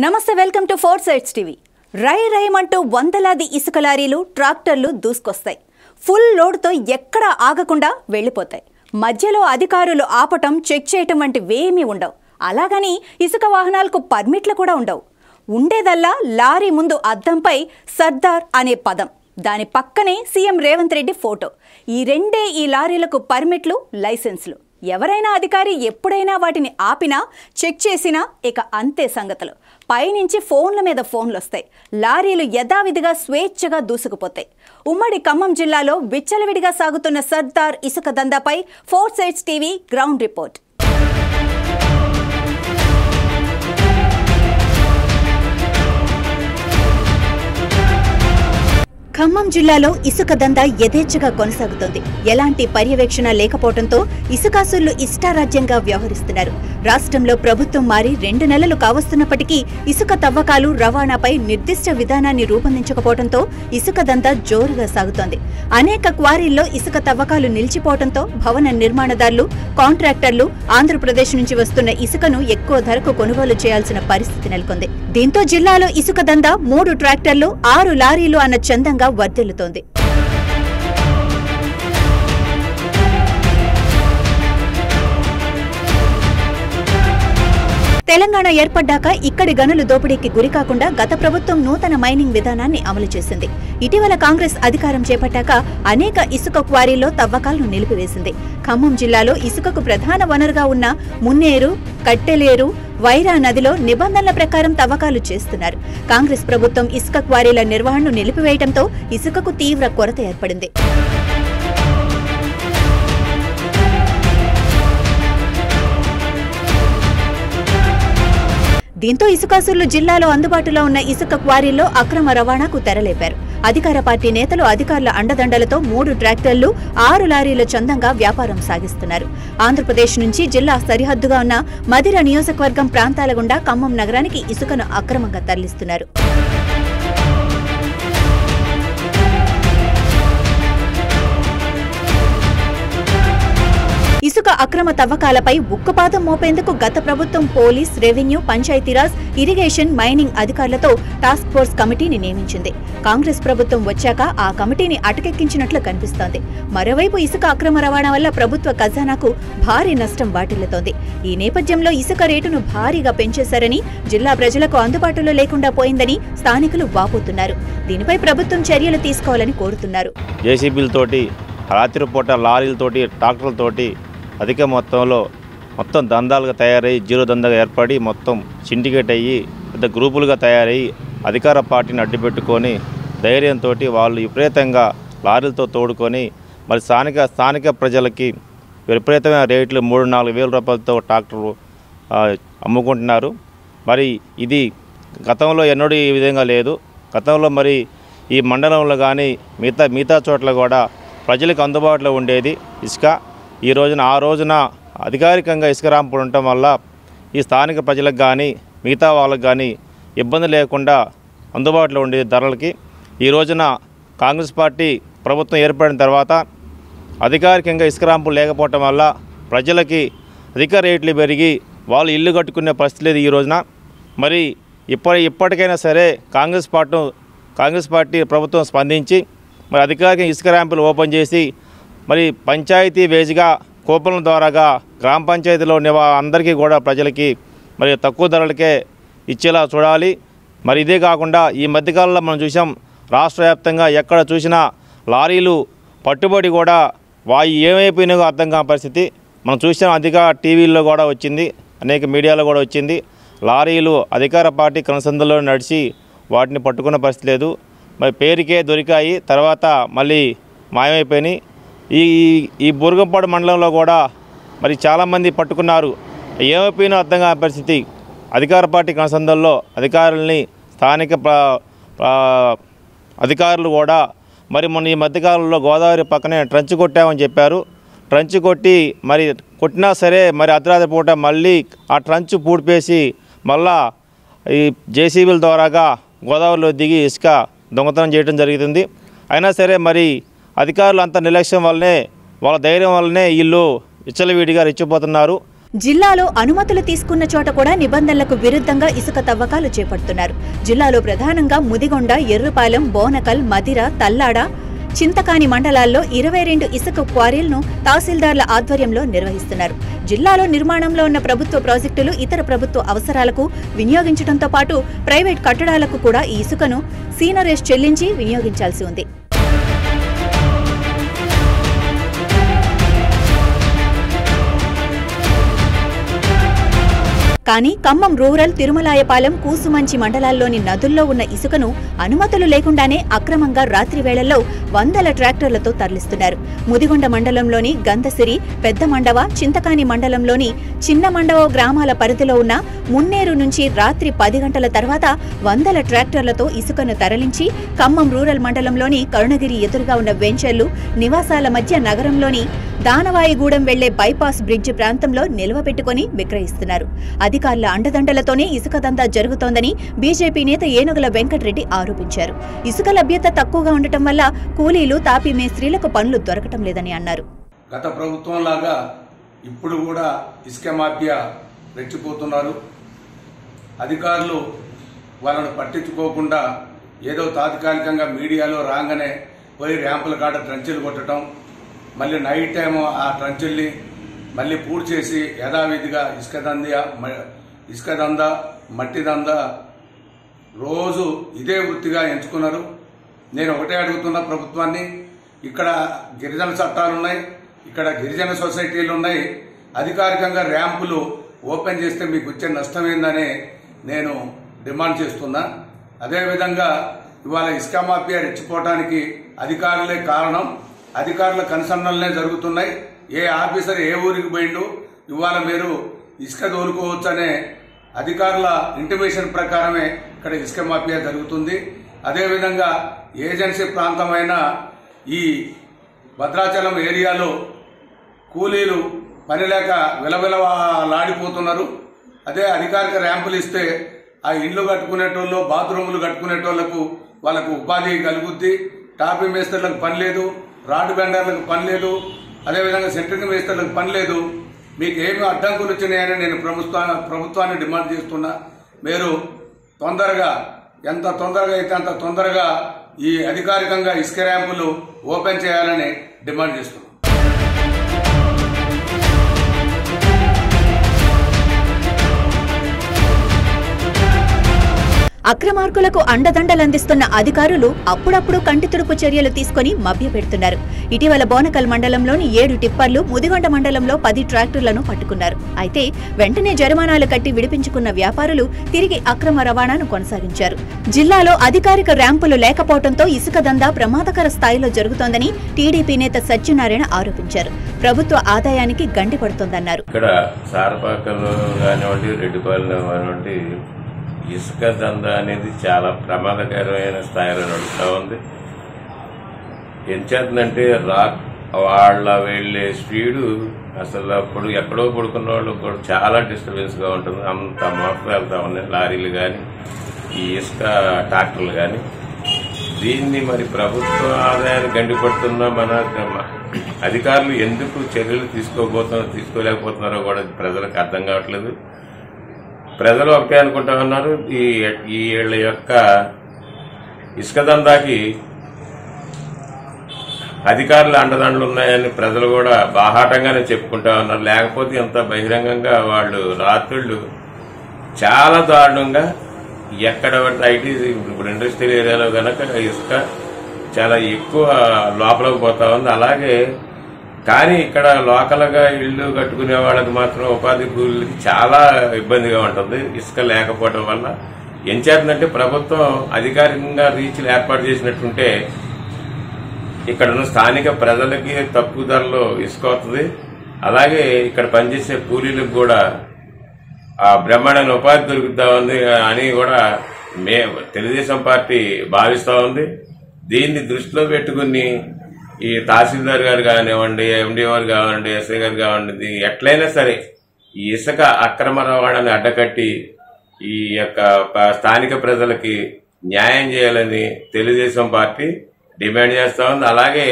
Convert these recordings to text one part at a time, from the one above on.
నమస్తే, welcome to four sides TV. రైమంటూ వందలాది ఇసుక లారీలు, ట్రాక్టర్లు దూసుకొస్తాయి. ఫుల్ లోడ్తో ఎక్కడ ఆగకుండా వెళ్ళిపోతాయి. మధ్యలో అధికారులు ఆపటం, చెక్ చేయటం వంటివేమీ ఉండవు. అలాగని ఇసుక వాహనాలకు పర్మిట్లు కూడా ఉండవు. ఉండేదల్లా లారీ ముందు అద్దంపై సర్దార్ అనే పదం, దాని పక్కనే సీఎం రేవంత్ రెడ్డి ఫోటో. ఈ రెండే ఈ లారీలకు పర్మిట్లు, లైసెన్సులు. ఎవరైనా అధికారి ఎప్పుడైనా వాటిని ఆపినా, చెక్ చేసినా ఇక అంతే సంగతులు. పైనుంచి ఫోన్ల మీద ఫోన్లు వస్తాయి. లారీలు యథావిధిగా స్వేచ్ఛగా దూసుకుపోతాయి. ఉమ్మడి ఖమ్మం జిల్లాలో విచ్చలవిడిగా సాగుతున్న సర్దార్ ఇసుక దందాపై four sides TV ground report. Khammam జిల్లాలో ఇసుక దందా యథేచ్ఛగా కొనసాగుతోంది. ఎలాంటి పర్యవేక్షణ లేకపోవడంతో ఇసుకాసులు ఇష్టారాజ్యంగా వ్యవహరిస్తున్నారు. రాష్ట్రంలో ప్రభుత్వం మారి 2 నెలలు కావస్తున్నప్పటికీ ఇసుక తవ్వకాలు, రవాణాపై నిర్దిష్ట విధానాన్ని రూపొందించకపోవడంతో ఇసుక దందా జోరుగా సాగుతోంది. అనేక క్వారీల్లో ఇసుక తవ్వకాలు నిలిచిపోవడంతో భవన నిర్మాణదారులు, కాంట్రాక్టర్లు ఆంధ్రప్రదేశ్ నుంచి వస్తున్న ఇసుకను ఎక్కువ ధరకు కొనుగోలు చేయాల్సిన పరిస్థితి నెలకొంది. దీంతో జిల్లాలో ఇసుక దందా 3 ట్రాక్టర్లు, 6 లారీలు అన్న చందంగా వర్ధిల్లుతోంది. తెలంగాణ ఏర్పడ్డాక ఇక్కడి గనులు దోపిడీకి గురికాకుండా గత ప్రభుత్వం నూతన మైనింగ్ విధానాన్ని అమలు చేసింది. ఇటీవల కాంగ్రెస్ అధికారం చేపట్టాక అనేక ఇసుక క్వారీల్లో తవ్వకాలను నిలిపివేసింది. ఖమ్మం జిల్లాలో ఇసుకకు ప్రధాన వనరుగా ఉన్న మున్నేరు, కట్టెలేరు, వైరా నదిలో నిబంధనల ప్రకారం తవ్వకాలు చేస్తున్నారు. కాంగ్రెస్ ప్రభుత్వం ఇసుక క్వారీల నిర్వహణను నిలిపివేయడంతో ఇసుకకు తీవ్ర కొరత ఏర్పడింది. దీంతో ఇసుకాసులు జిల్లాలో అందుబాటులో ఉన్న ఇసుక క్వారీల్లో అక్రమ రవాణాకు తెరలేపారు. అధికార పార్టీ నేతలు అధికారుల అండదండలతో 3 ట్రాక్టర్లు, 6 లారీల చందంగా వ్యాపారం సాగిస్తున్నారు. ఆంధ్రప్రదేశ్ నుంచి జిల్లా సరిహద్దుగా ఉన్న మదిర నియోజకవర్గం ప్రాంతాల గుండా ఖమ్మం నగరానికి ఇసుకను అక్రమంగా తరలిస్తున్నారు. ఇసుక అక్రమ తవ్వకాలపై ఉక్కుపాదం మోపేందుకు గత ప్రభుత్వం police, revenue, Panchayati Raj, irrigation, mining అధికారులతో టాస్క్ ఫోర్స్ కమిటీని నియమించింది. కాంగ్రెస్ ప్రభుత్వం వచ్చాక ఆ కమిటీని అటకెక్కించినట్లు కనిపిస్తోంది. మరోవైపు ఇసుక అక్రమ రవాణా వల్ల ప్రభుత్వ ఖజానాకు భారీ నష్టం వాటిల్లుతోంది. ఈ నేపథ్యంలో ఇసుక రేటును భారీగా పెంచేశారని, జిల్లా ప్రజలకు అందుబాటులో లేకుండా పోయిందని స్థానికులు వాపోతున్నారు. దీనిపై ప్రభుత్వం చర్యలు తీసుకోవాలని కోరుతున్నారు. జేసీబీలతోటి, రాత్రిపూట లారీలతోటి, ట్రాక్టర్లతోటి అధిక మొత్తం దందాలుగా తయారయ్యి, జీరో దందాగా ఏర్పడి మొత్తం సిండికేట్ అయ్యి పెద్ద గ్రూపులుగా తయారయ్యి అధికార పార్టీని అడ్డుపెట్టుకొని ధైర్యంతో వాళ్ళు విపరీతంగా లారీలతో తోడుకొని మరి స్థానిక ప్రజలకి విపరీతమైన రేట్లు 3-4 వేల రూపాయలతో ట్రాక్టర్లు అమ్ముకుంటున్నారు. మరి ఇది గతంలో ఎన్నడూ ఈ విధంగా లేదు. గతంలో మరి ఈ మండలంలో కానీ మిగతా చోట్ల కూడా ప్రజలకు అందుబాటులో ఉండేది ఇసుక. ఆ రోజున అధికారికంగా ఇసుక రాంపుడు ఉండటం వల్ల ఈ స్థానిక ప్రజలకు కానీ మిగతా వాళ్ళకి కానీ ఇబ్బంది లేకుండా అందుబాటులో ఉండేది ధరలకి. ఈ రోజున కాంగ్రెస్ పార్టీ ప్రభుత్వం ఏర్పడిన తర్వాత అధికారికంగా ఇసుక రాంపుడు లేకపోవటం వల్ల ప్రజలకి అధిక రేట్లు పెరిగి వాళ్ళు ఇల్లు కట్టుకునే పరిస్థితి లేదు. ఈ రోజున మరి ఇప్పటికైనా సరే కాంగ్రెస్ పార్టీ ప్రభుత్వం స్పందించి మరి అధికారికంగా ఇసుక ర్యాంపులు ఓపెన్ చేసి మరి పంచాయతీ వేజ్గా కూపన్ల ద్వారాగా గ్రామ పంచాయతీలో అందరికీ కూడా ప్రజలకి మరి తక్కువ ధరలకే ఇచ్చేలా చూడాలి. మరి ఇదే కాకుండా ఈ మధ్యకాలంలో మనం చూసాం, రాష్ట్ర వ్యాప్తంగా ఎక్కడ చూసినా లారీలు పట్టుబడి కూడా ఏమైపోయినాయో అర్థం కాని పరిస్థితి మనం చూసాం. టీవీల్లో కూడా వచ్చింది, అనేక మీడియాలో కూడా వచ్చింది. లారీలు అధికార పార్టీ కనసందులో నడిచి వాటిని పట్టుకున్న పరిస్థితి లేదు. మరి పేరుకే దొరికాయి, తర్వాత మళ్ళీ మాయమైపోయినాయి. ఈ బుర్గంపాడు మండలంలో కూడా మరి చాలామంది పట్టుకున్నారు. ఏమైపోయినా అర్థం కాని పరిస్థితి. అధికార పార్టీ కనసందుల్లో అధికారుల్ని, స్థానిక అధికారులు కూడా మరి మొన్న ఈ మధ్యకాలంలో గోదావరి పక్కనే ట్రంచ్ కొట్టామని చెప్పారు. ట్రంచ్ కొట్టినా సరే మరి అర్ధరాత్రి పూట మళ్ళీ ఆ ట్రంచ్ పూడిపేసి మళ్ళా ఈ జేసీబీల ద్వారాగా గోదావరిలో దిగి ఇసుక దొంగతనం చేయడం జరుగుతుంది. అయినా సరే మరి అధికారులు అంత నిర్లక్ష్యం వల్లనే, వాళ్ళ ధైర్యం వల్లనే వీళ్ళు విచ్చలవిడిగా రెచ్చిపోతున్నారు. జిల్లాలో అనుమతులు తీసుకున్న చోట కూడా నిబంధనలకు విరుద్ధంగా ఇసుక తవ్వకాలు చేపడుతున్నారు. జిల్లాలో ప్రధానంగా ముదిగొండ, ఎర్రుపాలెం, బోనకల్, మదిర, తల్లాడ, చింతకాని మండలాల్లో 22 ఇసుక క్వారీలను తహసీల్దార్ల ఆధ్వర్యంలో నిర్వహిస్తున్నారు. జిల్లాలో నిర్మాణంలో ఉన్న ప్రభుత్వ ప్రాజెక్టులు ఇతర ప్రభుత్వ అవసరాలకు వినియోగించడంతో పాటు ప్రైవేట్ కట్టడాలకు కూడా ఈ ఇసుకను సీనరేజ్ చెల్లించి వినియోగించాల్సి ఉంది. కానీ ఖమ్మం రూరల్, తిరుమలాయపాలెం, కూసుమంచి మండలాల్లోని నదుల్లో ఉన్న ఇసుకను అనుమతులు లేకుండానే అక్రమంగా రాత్రి వేళల్లో వందల ట్రాక్టర్లతో తరలిస్తున్నారు. ముదిగొండ మండలంలోని గంధసిరి, పెద్ద మండవ, చింతకాని మండలంలోని చిన్న మండవ గ్రామాల పరిధిలో ఉన్న మున్నేరు నుంచి రాత్రి 10 గంటల తర్వాత వందల ట్రాక్టర్లతో ఇసుకను తరలించి ఖమ్మం రూరల్ మండలంలోని కరుణగిరి ఎదురుగా ఉన్న వెంచర్లు, నివాసాల మధ్య నగరంలోని దానవాయిగూడెం వెళ్లే బైపాస్ బ్రిడ్జి ప్రాంతంలో నిల్వ పెట్టుకుని విక్రయిస్తున్నారు. అధికారుల అండదండలతోనే ఇసుక దందా జరుగుతోందని బీజేపీ నేత ఏనుగుల వెంకటరెడ్డి ఆరోపించారు. ఇసుక లభ్యత తక్కువగా ఉండటం వల్ల కూలీలు, తాపీ మేస్త్రీలకు పనులు దొరకటం లేదని అన్నారు. గత ప్రభుత్వం లాగా ఇప్పుడు కూడా ఇసుక మాఫియా రెచ్చిపోతున్నారు. అధికారులు వాళ్ళను పట్టించుకోకుండా ఏదో తాత్కాలికంగా మీడియాలో రాగానే పోయి ర్యాంపుల కాడ ట్రంచీలు కొట్టడం, మళ్ళీ నైట్ టైం ఆ ట్రంచుల్ని మళ్ళీ పూర్తి చేసి యథావిధిగా ఇసుక దందా, మట్టి దందా రోజు ఇదే వృత్తిగా ఎంచుకున్నారు. నేను ఒకటే అడుగుతున్న ప్రభుత్వాన్ని, ఇక్కడ గిరిజన చట్టాలున్నాయి, ఇక్కడ గిరిజన సొసైటీలు ఉన్నాయి, అధికారికంగా ర్యాంపులు ఓపెన్ చేస్తే మీకు వచ్చే నష్టం ఏందని నేను డిమాండ్ చేస్తున్నా. అదేవిధంగా ఇవాళ ఇసుక మాఫియా రెచ్చిపోవటానికి అధికారులే కారణం. అధికారుల కన్సర్నల్నే జరుగుతున్నాయి. ఏ ఆఫీసర్ ఏ ఊరికి పోయిండు, ఇవాళ మీరు ఇసుక తోలుకోవచ్చనే అధికారుల ఇంటిమేషన్ ప్రకారమే ఇక్కడ ఇసుక మాఫియా జరుగుతుంది. అదేవిధంగా ఏజెన్సీ ప్రాంతమైన ఈ భద్రాచలం ఏరియాలో కూలీలు పనిలేక విలవిలలాడిపోతున్నారు. అదే అధికారిక ర్యాంపులు ఇస్తే ఆ ఇండ్లు కట్టుకునేటోళ్ళు, బాత్రూములు కట్టుకునేటోళ్లకు వాళ్ళకు ఉపాధి కలుగుద్ది. టాపీ మేస్త్రులకు పని లేదు, రాడ్ బెండర్లకు పని లేదు, అదేవిధంగా సెంట్రింగ్ మేస్త్రులకు పని లేదు. మీకు ఏమి అడ్డంకులు వచ్చినాయని నేను ప్రభుత్వాన్ని డిమాండ్ చేస్తున్నా. మీరు తొందరగా, ఎంత తొందరగా అయితే అంత తొందరగా ఈ అధికారికంగా ఇసుక ర్యాంపులు ఓపెన్ చేయాలని డిమాండ్ చేస్తున్నాం. అక్రమార్కులకు అండదండలందిస్తున్న అధికారులు అప్పుడప్పుడు కంటితుడుపు చర్యలు తీసుకుని మభ్యపెడుతున్నారు. ఇటీవల బోనకల్ మండలంలోని 7 టిప్పర్లు, ముదిగొండ మండలంలో 10 ట్రాక్టర్లను పట్టుకున్నారు. అయితే వెంటనే జరిమానాలు కట్టి విడిపించుకున్న వ్యాపారులు తిరిగి అక్రమ రవాణాను కొనసాగించారు. జిల్లాలో అధికారిక ర్యాంపులు లేకపోవడంతో ఇసుక దందా ప్రమాదకర స్థాయిలో జరుగుతోందని టీడీపీ నేత సత్యనారాయణ ఆరోపించారు. ప్రభుత్వ ఆదాయానికి గండి పడుతోందన్నారు. ఇసుక దందా అనేది చాలా ప్రమాదకరమైన స్థాయిలో నడుస్తూ ఉంది. ఎంచేతంటే వాళ్ళ వెళ్లే స్పీడు అసలు అప్పుడు ఎక్కడో పడుకున్న వాళ్ళు కూడా చాలా డిస్టర్బెన్స్ గా ఉంటుంది. అంత మార్పులు వెళ్తా ఉన్నాయి లారీలు కానీ, ఈ ఇసుక ట్రాక్టర్లు కానీ. దీన్ని మరి ప్రభుత్వ ఆదాయాన్ని గండిపడుతున్న మన అధికారులు ఎందుకు చర్యలు తీసుకోలేకపోతున్నారో కూడా ప్రజలకు అర్థం కావట్లేదు. ప్రజలు ఒకటే అనుకుంటా ఉన్నారు, ఈ ఏళ్ల యొక్క ఇసుక దందాకి అధికారుల అండదండలు ఉన్నాయని ప్రజలు కూడా బాహాటంగానే చెప్పుకుంటా ఉన్నారు. లేకపోతే ఎంత బహిరంగంగా వాళ్ళు రాత్రుళ్ళు చాలా దారుణంగా ఎక్కడ ఐటీ ఇప్పుడు ఇండస్ట్రియల్ ఏరియాలో కనుక ఇసుక చాలా ఎక్కువ లోపలికి పోతా ఉంది. అలాగే కానీ ఇక్కడ లోకల్గా ఇళ్లు కట్టుకునే వాళ్ళకి మాత్రం ఉపాధి కూలీలకి చాలా ఇబ్బందిగా ఉంటుంది ఇసుక లేకపోవడం వల్ల. ఏం చేస్తుందంటే ప్రభుత్వం అధికారికంగా రీచ్లు ఏర్పాటు చేసినట్టుంటే ఇక్కడ ఉన్న స్థానిక ప్రజలకి తక్కువ ధరలో ఇసుక అవుతుంది. అలాగే ఇక్కడ పనిచేసే కూలీలకు కూడా ఆ బ్రహ్మాండమైన ఉపాధి దొరుకుతామని అని కూడా తెలుగుదేశం పార్టీ భావిస్తా ఉంది. దీన్ని దృష్టిలో పెట్టుకుని ఈ తహసీల్దార్ గారు కానివ్వండి, ఎండీ గారు కానివ్వండి, ఎస్ఐ గారు కానివ్వండి, ఎట్లయినా సరే ఈ ఇసుక అక్రమ రవాణాన్ని అడ్డకట్టి ఈ యొక్క స్థానిక ప్రజలకి న్యాయం చేయాలని తెలుగుదేశం పార్టీ డిమాండ్ చేస్తా ఉంది. అలాగే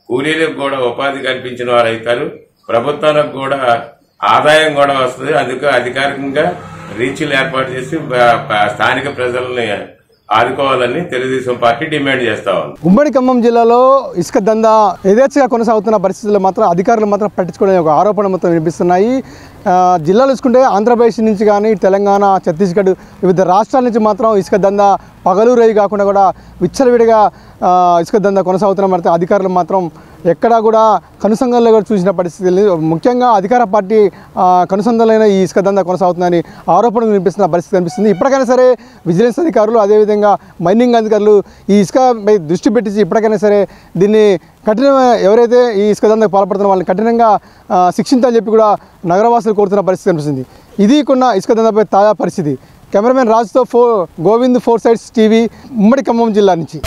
కూలీలకు కూడా ఉపాధి కల్పించిన వారు అవుతారు. ప్రభుత్వానికి కూడా ఆదాయం కూడా వస్తుంది. అందుకు అధికారికంగా రీచ్లు ఏర్పాటు చేసి స్థానిక ప్రజల్ని ఆదుకోవాలని తెలుగుదేశం పార్టీ డిమాండ్ చేస్తా ఉంది. ఉమ్మడి ఖమ్మం జిల్లాలో ఇసుక దందా యథేచ్ఛగా కొనసాగుతున్న పరిస్థితుల్లో మాత్రం అధికారులు మాత్రం పట్టించుకోవడం ఒక ఆరోపణ మొత్తం వినిపిస్తున్నాయి. జిల్లాలు చూసుకుంటే ఆంధ్రప్రదేశ్ నుంచి కానీ తెలంగాణ, ఛత్తీస్గఢ్ వివిధ రాష్ట్రాల నుంచి మాత్రం ఇసుక దందా పగలు రేయి కాకుండా కూడా విచ్చలవిడిగా ఇసుక దందా కొనసాగుతున్న మరి అధికారులు మాత్రం ఎక్కడా కూడా కనుసంగంలో కూడా చూసిన పరిస్థితి. ముఖ్యంగా అధికార పార్టీ కనుసంధానమైన ఈ ఇసుక దందా కొనసాగుతుందని ఆరోపణలు వినిపిస్తున్న పరిస్థితి కనిపిస్తుంది. ఇప్పటికైనా సరే విజిలెన్స్ అధికారులు అదేవిధంగా మైనింగ్ అధికారులు ఈ ఇసుకపై దృష్టి పెట్టించి ఇప్పటికైనా సరే దీన్ని కఠినంగా ఎవరైతే ఈ ఇసుక దందాకు పాల్పడుతున్న వాళ్ళని కఠినంగా శిక్షించాలని చెప్పి కూడా నగరవాసులు కోరుతున్న పరిస్థితి కనిపిస్తుంది. ఇది కొన్న ఇసుక దందాపై తాజా పరిస్థితి. కెమెరామెన్ రాజుతో గోవింద్ 4 సైడ్స్ టీవీ, ఉమ్మడి ఖమ్మం జిల్లా నుంచి.